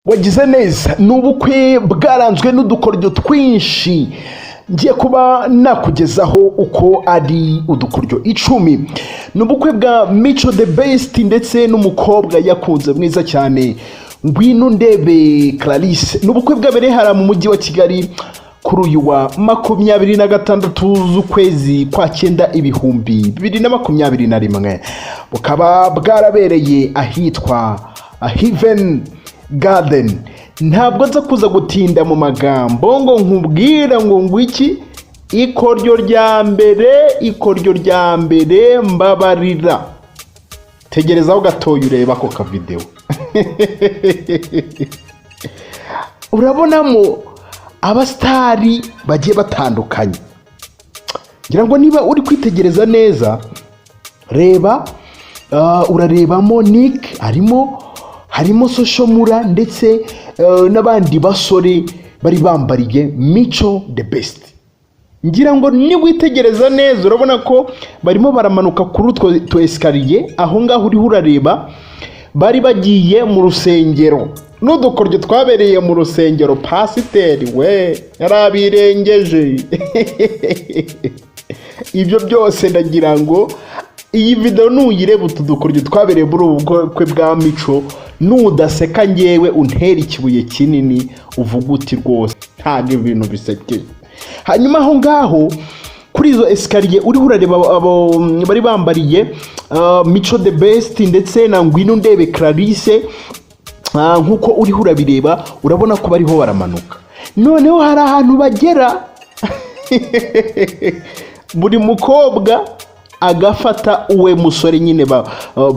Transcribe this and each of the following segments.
wagize neza n'ubukwe bwaranzwe n'udukoryo twinshi ngiye kuba nakugezaho uko ari udukoryo 10 n'ubukwe bwa Mico the Best ndetse n'umukobwa yakunze mwiza cyane Ngwino Ndebe Clarisse n'ubukwe bwabere hara mu mujyi wa Kigali kuri uyu wa 26 z'ukwezi kwa 9 2021 bukaba bwarabereye ahitwa Heaven Garden. Ntabwo nza kuza gutinda mu magambo ngo nkubwira ngo ngwiki ikoryo rya mbere mbabarira. Tegerezaho gatoya ureba ko ka video. Urabonamo abastari bagiye batandukanye. Ngira ngo niba uri kwitegereza neza reba urarebamo Nick harimo Soshomura ndetse n'abandi basore bari bambariye Mico the Best. Ngira ngo ni witegereza neza urabona ko barimo baramanuka kuri utwo escalier aho ngaho uri urareba bari bagiye mu rusengero n'udukoryo twabereye mu rusengero. Pasiteri we yarabirengeje. Ibyo byose ndagira ngo iyi video nuyireba utudukoryo twabereye muri ubukwe bwa Mico nudaseka ngewe untera ikibuye kinini uvuga uti rwose ntabwo ibintu bisekeye. Hanyuma aho ngaho kuri izo escalier uri urareba abo bari bambariye Mico the Best ndetse na Ngwino Ndebe Clarisse nkuko uri urabireba urabona ko bariho baramanuka. Noneho hari ahantu bagera buri mukobwa agafata uwe musore nyine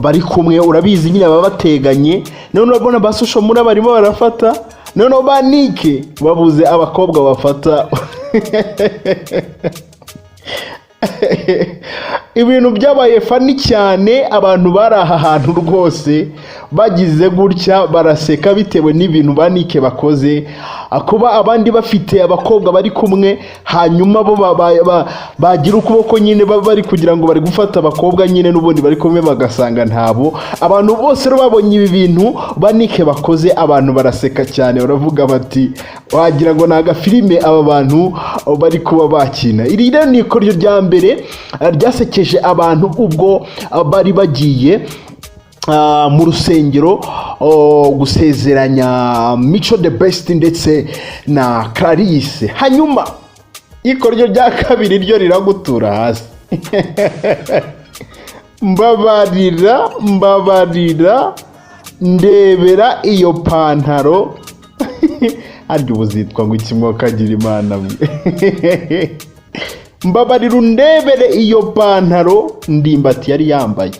bari kumwe urabizi nyine baba bateganye. None urabona Soshomura barimo barafata, none ba Nick babuze abakobwa bafata. Ibintu byabaye fani cyane, abantu bari aha hantu rwose bagize gutya baraseka bitewe n'ibintu ba Nick bakoze. Akuba abandi bafite abakobwa bari kumwe hanyuma bo bagira ukuboko nyine bari kugira ngo bari gufata abakobwa nyine n'ubundi bari kumwe bagasanga ntabo. Abantu bose babonye ibi bintu ba Nick bakoze abantu baraseka cyane baravuga bati wagira ngo naga filime aba bantu bari kuba bakina. Iri rero ni ikoryo rya mbere ryasekeje abantu ubwo bari bagiye mu rusengero gusezeranya Mico the Best ndetse na Clarisse. Hanyuma ikoryo rya kabiri ryo riragutura hasi. mbabarira ndebera iyo pantaro aryo buzitwa ngo ikimwo kagira Imana mwe. Mbabarira undebere iyo pantaro Ndimbati yari yambaye.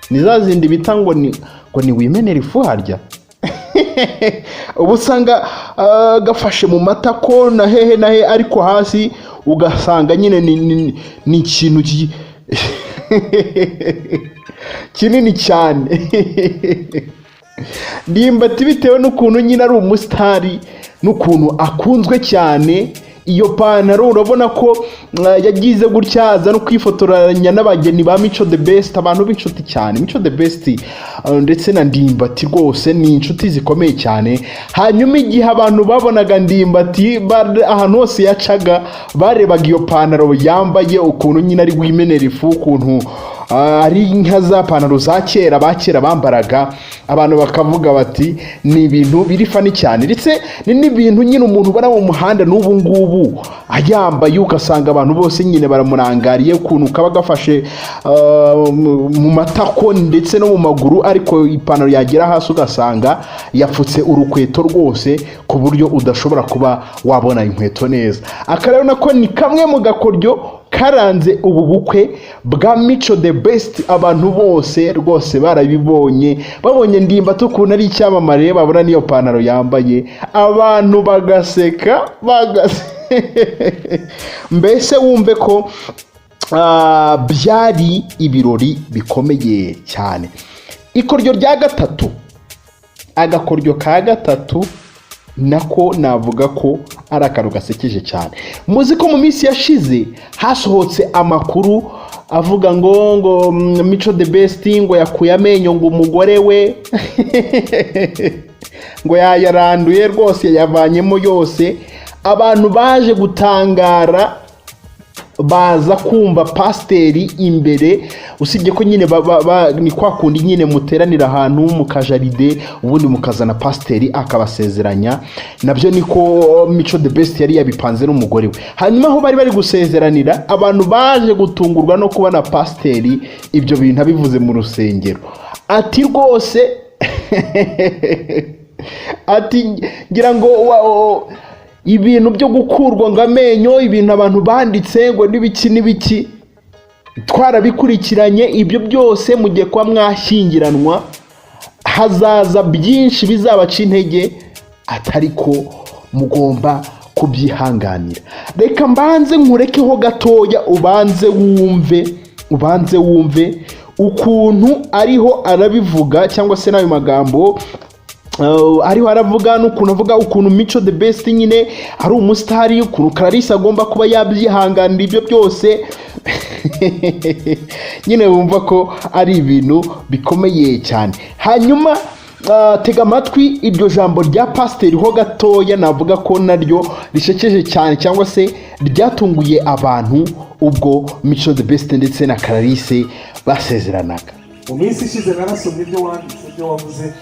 Nizazindi bita ngo ni wimenera ifu harya. Ubusanga gafashe mu matako na hehe ariko hasi ugasanga nyine ni ikintu kinini cyane. Ndimbati bitewe n'ukuntu nyine ari umustari n'ukuntu akunzwe cyane. Iyo pantaro urabona ko yagize gutya aza no kwifotoranya n'abageni ba Mico the Best, abantu b'inshuti cyane. Mico the Best ndetse na Ndimbati rwose ni inshuti zikomeye cyane. Hanyuma igihe abantu babonaga Ndimbati ahantu hose yacaga barebaga iyo pantaro yambaye ukuntu nyine ari wimenera ifu, ukuntu ari nka za pantaro za kera bakera bambaraga. Abantu bakavuga bati ni ibintu biri fani cyane ndetse n'ibintu nyine umuntu bara mu muhanda n'ubu ngubu ayambaye ugasanga abantu bose nyine baramurangariye ukuntu kaba gafashe mu matako ndetse no mu maguru, ariko ipantaro yagera hasi ugasanga yapfutse urukweto rwose ku buryo udashobora kuba wabona inkweto neza. Akarero nako ni kamwe mu gakoryo karanze ubu bukwe bwa Mico the Best. Abantu bose rwose barabibonye, babonye Ndimbati ukuntu ari icyamamare, babona niyo pantaro yambaye abantu bagaseka. Mbese wumve ko byari ibirori bikomeye cyane. Ikoryo rya gatatu, agakoryo ka gatatu nako navuga ko ari akaru gasekeje cyane. Muzi ko mu minsi yashize hasohotse amakuru avuga ngo Mico the Best ngo yakuye amenyo ngo umugore we ngo yayaranduye rwose, yavanyemo yose. Abantu baje gutangara baza kumva pasiteri imbere, usibye ko nyine ni kwa kundi nyine muteranira ahantu mu kajaride ubundi mukazana pasiteri akabasezeranya. Nabyo niko Mico the Best yari yabipanze n'umugore we. Hanyuma aho bari gusezeranira, abantu baje gutungurwa no kubona pasiteri ibyo bintu abivuze mu rusengero. Ati rwose ati ngira ngo ibintu byo gukurwa ngo amenyo, ibintu abantu banditse ngo n'ibiki twarabikurikiranye, ibyo byose mugiye kwa mwashyingiranwa, hazaza byinshi bizabaca intege, atariko mugomba kubyihanganira. Reka mbanze nkurekeho gatoya ubanze wumve ukuntu ariho arabivuga, cyangwa se n'ayo magambo ariho aravuga, n'ukuntu avuga ukuntu Mico the Best nyine ari umusitari, ukuntu Clarisse agomba kuba yabyihanganira ibyo byose. Nyine wumva ko ari ibintu bikomeye cyane. Hanyuma tega amatwi iryo jambo rya pasiteri ho gatoya, navuga ko naryo rishekeje cyane, cyangwa se ryatunguye abantu ubwo Mico the Best ndetse na Clarisse basezeranaga. Mu minsi ishize narasomye ibyo wanditse, ibyo wavuze,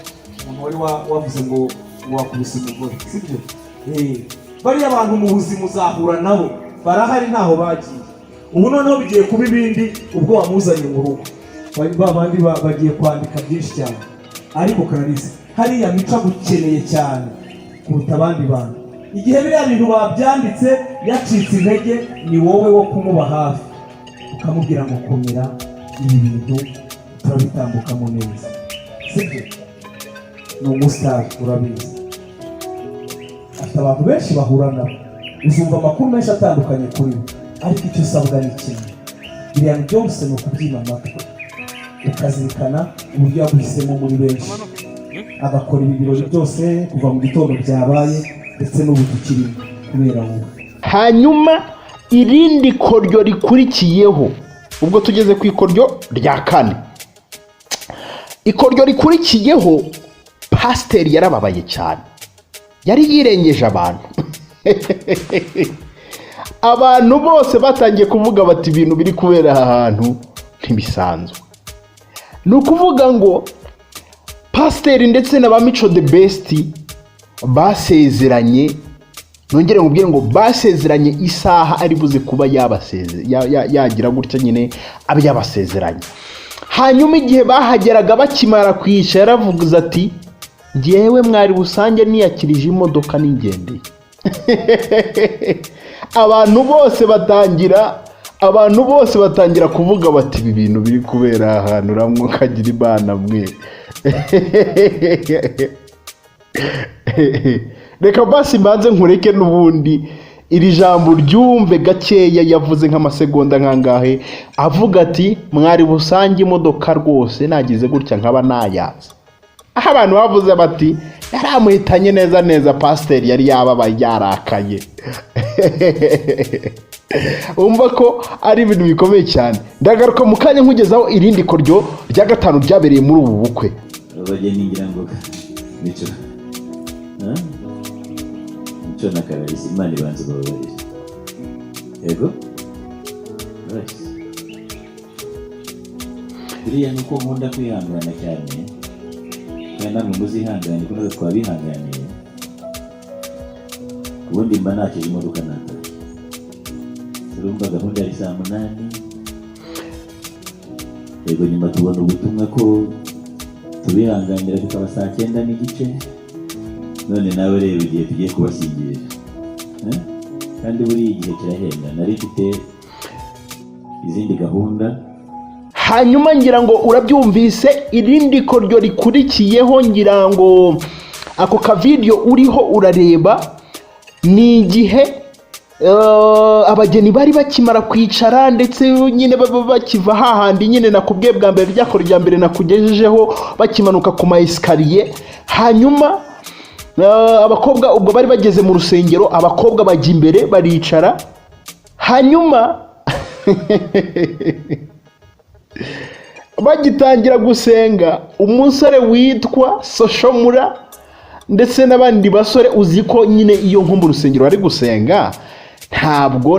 umuntu wari wavuze ngo wakubise umugore, sibyo? Bariya abantu mu buzima uzahura nabo, barahari ntaho bagiye. Ubu noneho bigiye kuba ibindi ubwo wamuzanye mu rugo, babandi bagiye kwandika byinshi cyane. Ariko Clarisse, hariya Mico agukeneye cyane kuruta abandi bantu. Igihe biriya bintu babyanditse yacitse intege, ni wowe wo kumuba hafi ukamubwira ngo komera, ibi bintu turabitambukamo neza, sibyo? Ni umusitari, urabizi, afite abantu benshi bahura nabo, uzumva amakuru menshi atandukanye kuri we, ariko icyo usabwa ni kimwe, biriya byose ni ukubyima amatwi, ukazirikana uburyo yaguhisemo muri benshi, agakora ibi birori byose kuva mu gitondo byabaye ndetse n'ubu tukirimo kubera wowe. Hanyuma irindi koryo rikurikiyeho, ubwo tugeze ku ikoryo rya kane, ikoryo rikurikiyeho, pasiteri yarababaye cyane, yari yirengeje abantu. Abantu bose batangiye kuvuga bati ibintu biri kubera aha hantu ntibisanzwe. Ni ukuvuga ngo pasiteri ndetse na ba Mico the Best basezeranye, nongere nkubwire ngo basezeranye isaha ari buze kuba yagira gutya nyine abe yabasezeranye. Hanyuma igihe bahageraga bakimara kwicara, yaravuze ati ngewe mwari busange niyakirije imodoka n'ingendeye. Abantu bose batangira kuvuga bati ibi bintu biri kubera ahantu ramwe kagira Imana mwe. Reka basi mbanze nkureke n'ubundi iri jambo ryumve gakeya, yavuze nk'amasegonda nkangahe, avuga ati mwari busange imodoka rwose nagize gutya nkaba nayaza. Aho abantu bavuze bati yaramuhitanye neza, pasiteri yari yababaye yarakaye. Umva ko ari ibintu bikomeye cyane. Ndagaruka mu kanya nkugezaho irindi koryo rya gatanu ryabereye muri ubu bukwe. Abageni ngira ngo Mico na Clarisse, Imana ibanze bababarire. Yego? Biriya nuko nkunda kwihangana cyane, kandi namwe muzihangane kuko natwe twabihanganiye. Ubundi mba nakije imodoka natashye, urumva gahunda ari saa 8. Yego, nyuma tubona ubutumwa ko tubihanganira bikaba saa 9 n'igice. None nawe reba igihe tugiye kubashyingira, kandi buri igihe kirahenda, nari mfite izindi gahunda. Hanyuma ngira ngo urabyumvise, irindi koryo rikurikiyeho, ngira ngo ako ka video uriho urareba, ni igihe abageni bari bakimara kwicara, ndetse nyine bakiva hahandi nyine nakubwiye bwa mbere ryakora rya mbere nakugejejeho, bakimanuka ku ma esikariye. Hanyuma abakobwa ubwo bari bageze mu rusengero, abakobwa bajya imbere baricara. Hanyuma bagitangira gusenga, umusore witwa Soshomura ndetse n'abandi basore uzi ko nyine iyo nko mu rusengero bari gusenga ntabwo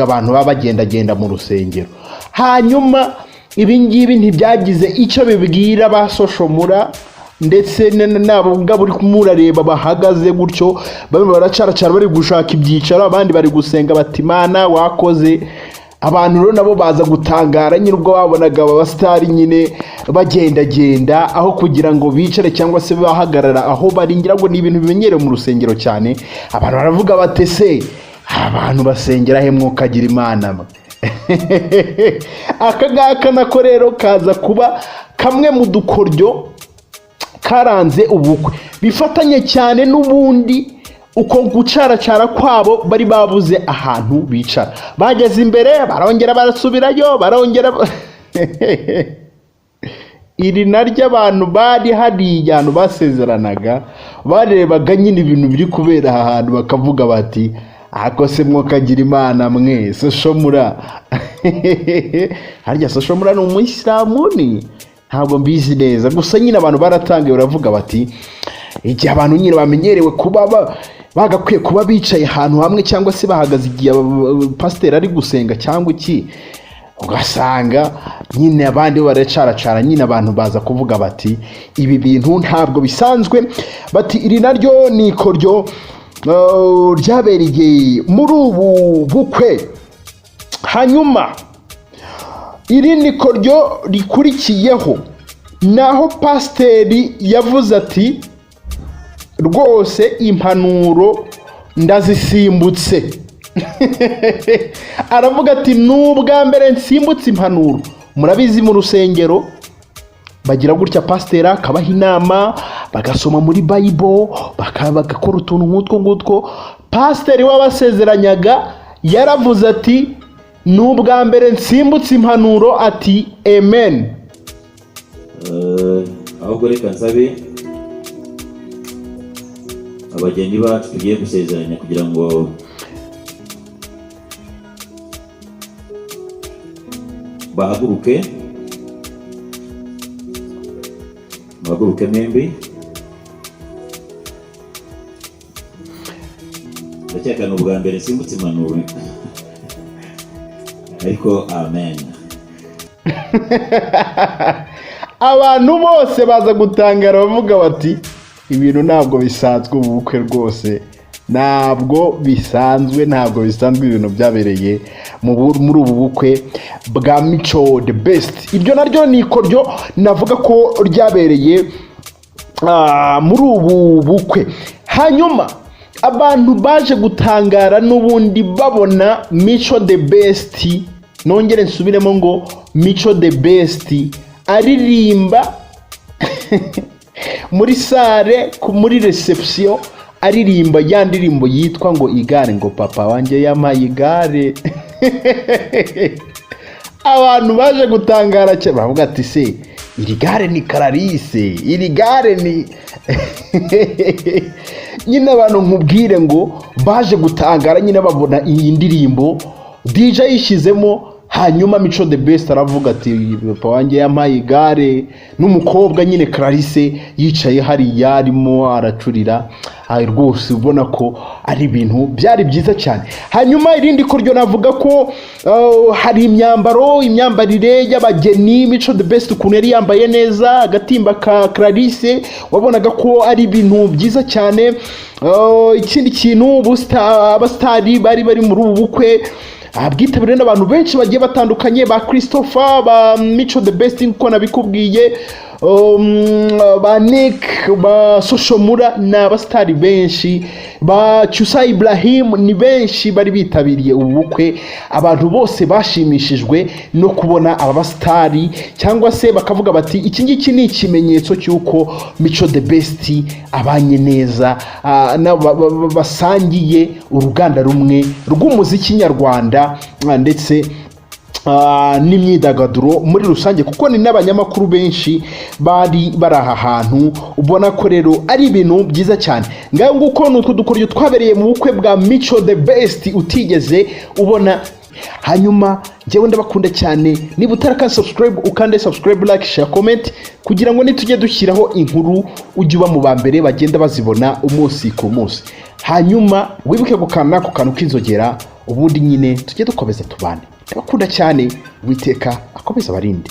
abantu baba bagendagenda mu rusengero. Hanyuma ibi ngibi ntibyagize icyo bibwira ba Soshomura ndetse nabo ngabo uri kumurareba bahagaze gutyo bamwe baracaracara bari gushaka ibyicaro abandi bari gusenga bati Mana wakoze. Abantu rero nabo baza gutangara nyine ubwo babonaga abasitari nyine bagendagenda aho kugira ngo bicare cyangwa se bahagarara aho bari. Ngira ngo ni ibintu bimenyerewe mu rusengero cyane. Abantu baravuga bati se abantu basengera he mwokagira Imana? Aka ngaka nako rero kaza kuba kamwe mu dukoryo karanze ubukwe bifatanye cyane n'ubundi uko gucaracara kwabo bari babuze ahantu bicara. Bageze imbere barongera barasubirayo barongera iri naryo abantu bari hariya ahantu basezeranaga barebaga nyine ibintu biri kubera aha hantu bakavuga bati ako se mwokagira Imana mwe Soshomura. Harya Soshomura ni umuyisilamu ni ntabwo mbizi neza, gusa nyine abantu baratangiye baravuga bati igihe abantu nyine bamenyerewe kuba bagakwiye kuba bicaye ahantu hamwe cyangwa se bahagaze igihe pasiteri ari gusenga cyangwa iki, ugasanga nyine abandi baracaracara nyine abantu baza kuvuga bati ibi bintu ntabwo bisanzwe. Bati iri naryo ni ikoryo ryabereye muri ubu bukwe. Hanyuma irindi koryo rikurikiyeho naho pasiteri yavuze ati rwose impanuro ndazisimbutse. Aravuga ati n'ubwa mbere nsimbutse impanuro. Murabizi mu rusengero bagira gutya pasiteri akabaha inama bagasoma muri Bible bagakora utuntu nk'utwo ngutwo. Pasiteri wabasezeranyaga yaravuze ati n'ubwa mbere nsimbutse impanuro ati amen. Ahubwo reka nsabe abageni bacu tugiye gusezeranya kugira ngo bahaguruke membi. Ndacyakana ubwa mbere nsimbutse impanuro ariko amen. Abantu bose baza gutangara bavuga bati ibintu ntabwo bisanzwe mu bukwe rwose, ntabwo bisanzwe ibintu byabereye muri ubu bukwe bwa Mico the Best. Ibyo naryo ni ikoryo navuga ko ryabereye muri ubu bukwe. Hanyuma abantu baje gutangara n'ubundi babona Mico the Best, nongere nsubiremo ngo Mico the Best aririmba muri sare muri reception, aririmba ya ndirimbo yitwa ngo igare, ngo papa wanjye yampaye igare. Abantu baje gutangara cyane bavuga ati se iri gare ni Clarisse, iri gare ni nyine abantu nkubwire ngo baje gutangara nyine babona iyi ndirimbo DJ yishizemo. Hanyuma Mico the Best aravuga ati papa wanjye yampaye igare, n'umukobwa nyine Clarisse yicaye hariya arimo aracurira. Rwose ubona ko ari ibintu byari byiza cyane. Hanyuma irindi koryo navuga ko hari imyambarire y'abageni. Mico the Best ukuntu yari yambaye neza, agatimba ka Clarisse wabonaga ko ari ibintu byiza cyane. Ikindi kintu abasitari bari muri ubu bukwe bwitabiriwe n'abantu benshi bagiye batandukanye, ba Christopher, ba Mico the Best nkuko nabikubwiye, ba Nick, ba Soshomura, n'abasitari benshi, ba Cyusa Ibrahim, ni benshi bari bitabiriye ubu bukwe. Abantu bose bashimishijwe no kubona aba basitari, cyangwa se bakavuga bati iki ngiki ni ikimenyetso cy'uko Mico the Best abanye neza basangiye uruganda rumwe rw'umuziki nyarwanda ndetse n'imyidagaduro muri rusange, kuko ni n'abanyamakuru benshi bari aha hantu. Ubona ko rero ari ibintu byiza cyane. Ngaho nguko ni utwo dukoryo twabereye mu bukwe bwa Mico the Best utigeze ubona hanyuma njyewe ndabakunda cyane, niba utaraka subscribe ukande subscribe, like, share, comment kugira ngo nitujye dushyiraho inkuru ujye uba mu ba mbere bagenda bazibona umunsi ku munsi. Hanyuma wibuke gukanda ku kantu k'inzogera, ubundi nyine tujye dukomeza tubane. Ndabakunda cyane, Uwiteka akomeza abarinde.